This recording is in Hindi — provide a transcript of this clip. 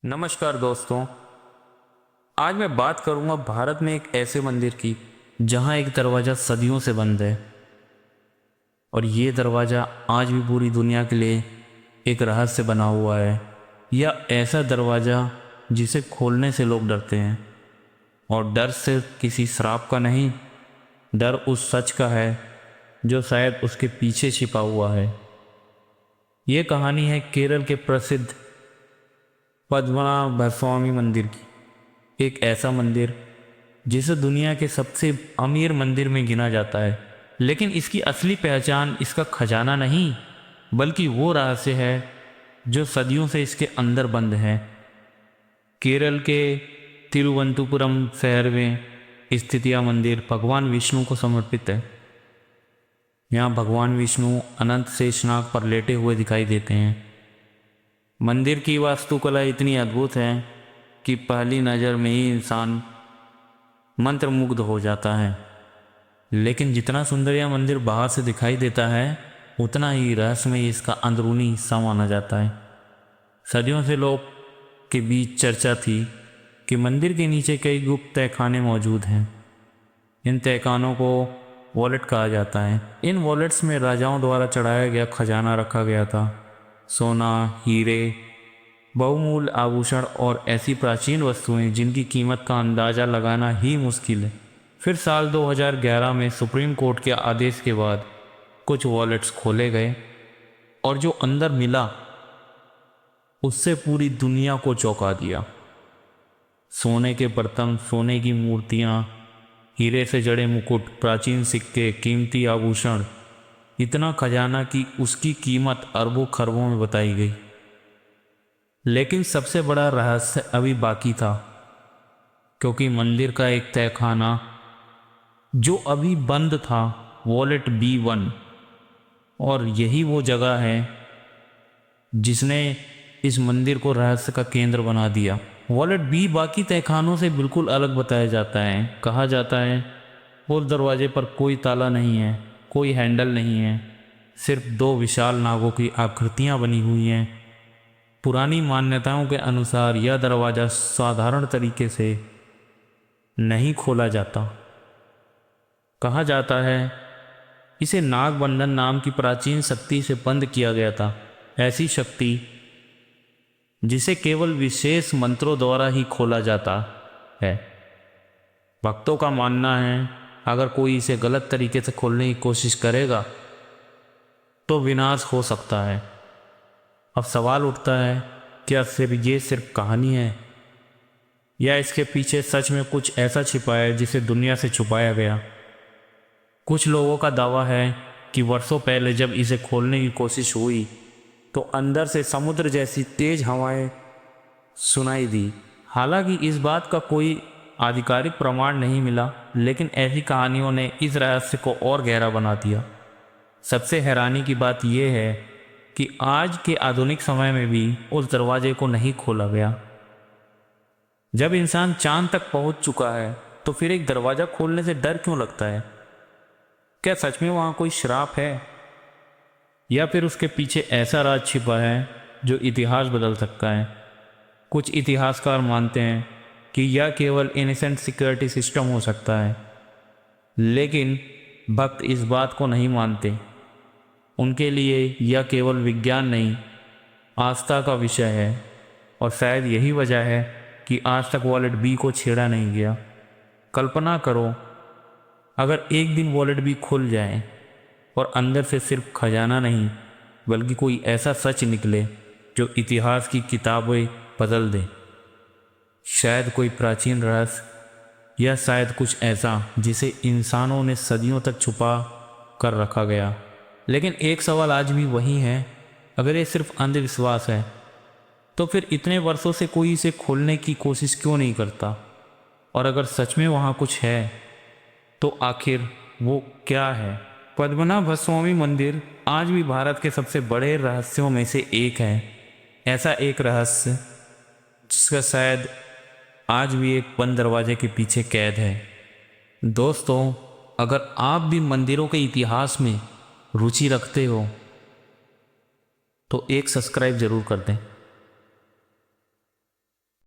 नमस्कार दोस्तों। आज मैं बात करूंगा भारत में एक ऐसे मंदिर की जहां एक दरवाज़ा सदियों से बंद है और ये दरवाज़ा आज भी पूरी दुनिया के लिए एक रहस्य बना हुआ है। या ऐसा दरवाज़ा जिसे खोलने से लोग डरते हैं, और डर सिर्फ किसी श्राप का नहीं, डर उस सच का है जो शायद उसके पीछे छिपा हुआ है। ये कहानी है केरल के प्रसिद्ध पद्मनाभ स्वामी मंदिर की। एक ऐसा मंदिर जिसे दुनिया के सबसे अमीर मंदिर में गिना जाता है, लेकिन इसकी असली पहचान इसका खजाना नहीं बल्कि वो रहस्य है जो सदियों से इसके अंदर बंद है। केरल के तिरुवनंतपुरम शहर में स्थित यह मंदिर भगवान विष्णु को समर्पित है। यहाँ भगवान विष्णु अनंत शेषनाग पर लेटे हुए दिखाई देते हैं। मंदिर की वास्तुकला इतनी अद्भुत है कि पहली नज़र में ही इंसान मंत्रमुग्ध हो जाता है। लेकिन जितना सुंदर यह मंदिर बाहर से दिखाई देता है, उतना ही रहस्यमय इसका अंदरूनी हिस्सा माना जाता है। सदियों से लोग के बीच चर्चा थी कि मंदिर के नीचे कई गुप्त तहखाने मौजूद हैं। इन तहखानों को वॉलेट कहा जाता है। इन वॉलेट्स में राजाओं द्वारा चढ़ाया गया खजाना रखा गया था। सोना, हीरे, बहुमूल्य आभूषण और ऐसी प्राचीन वस्तुएं जिनकी कीमत का अंदाज़ा लगाना ही मुश्किल है। फिर साल 2011 में सुप्रीम कोर्ट के आदेश के बाद कुछ वॉलेट्स खोले गए और जो अंदर मिला उससे पूरी दुनिया को चौंका दिया। सोने के बर्तन, सोने की मूर्तियाँ, हीरे से जड़े मुकुट, प्राचीन सिक्के, कीमती आभूषण, इतना खजाना कि उसकी कीमत अरबों खरबों में बताई गई। लेकिन सबसे बड़ा रहस्य अभी बाकी था, क्योंकि मंदिर का एक तहखाना जो अभी बंद था, वॉलेट B1, और यही वो जगह है जिसने इस मंदिर को रहस्य का केंद्र बना दिया। वॉलेट B बाकी तहखानों से बिल्कुल अलग बताया जाता है। कहा जाता है उस दरवाजे पर कोई ताला नहीं है, कोई हैंडल नहीं है, सिर्फ दो विशाल नागों की आकृतियां बनी हुई हैं। पुरानी मान्यताओं के अनुसार यह दरवाज़ा साधारण तरीके से नहीं खोला जाता। कहा जाता है इसे नागबंधन नाम की प्राचीन शक्ति से बंद किया गया था। ऐसी शक्ति जिसे केवल विशेष मंत्रों द्वारा ही खोला जाता है। भक्तों का मानना है अगर कोई इसे गलत तरीके से खोलने की कोशिश करेगा तो विनाश हो सकता है। अब सवाल उठता है, क्या ये सिर्फ कहानी है या इसके पीछे सच में कुछ ऐसा छिपा है जिसे दुनिया से छुपाया गया? कुछ लोगों का दावा है कि वर्षों पहले जब इसे खोलने की कोशिश हुई तो अंदर से समुद्र जैसी तेज हवाएं सुनाई दी। हालांकि इस बात का कोई आधिकारिक प्रमाण नहीं मिला, लेकिन ऐसी कहानियों ने इस रहस्य को और गहरा बना दिया। सबसे हैरानी की बात यह है कि आज के आधुनिक समय में भी उस दरवाजे को नहीं खोला गया। जब इंसान चांद तक पहुंच चुका है तो फिर एक दरवाज़ा खोलने से डर क्यों लगता है? क्या सच में वहाँ कोई श्राप है, या फिर उसके पीछे ऐसा राज छिपा है जो इतिहास बदल सकता है? कुछ इतिहासकार मानते हैं कि यह केवल इनोसेंट सिक्योरिटी सिस्टम हो सकता है, लेकिन भक्त इस बात को नहीं मानते। उनके लिए यह केवल विज्ञान नहीं, आस्था का विषय है, और शायद यही वजह है कि आज तक वॉलेट B को छेड़ा नहीं गया। कल्पना करो अगर एक दिन वॉलेट B खुल जाए और अंदर से सिर्फ खजाना नहीं बल्कि कोई ऐसा सच निकले जो इतिहास की किताबें बदल दे। शायद कोई प्राचीन रहस्य, या शायद कुछ ऐसा जिसे इंसानों ने सदियों तक छुपा कर रखा गया। लेकिन एक सवाल आज भी वही है, अगर ये सिर्फ अंधविश्वास है तो फिर इतने वर्षों से कोई इसे खोलने की कोशिश क्यों नहीं करता? और अगर सच में वहाँ कुछ है तो आखिर वो क्या है? पद्मनाभ स्वामी मंदिर आज भी भारत के सबसे बड़े रहस्यों में से एक है। ऐसा एक रहस्य जिसका शायद आज भी एक बंद दरवाजे के पीछे कैद है। दोस्तों, अगर आप भी मंदिरों के इतिहास में रुचि रखते हो तो एक सब्सक्राइब ज़रूर कर दें।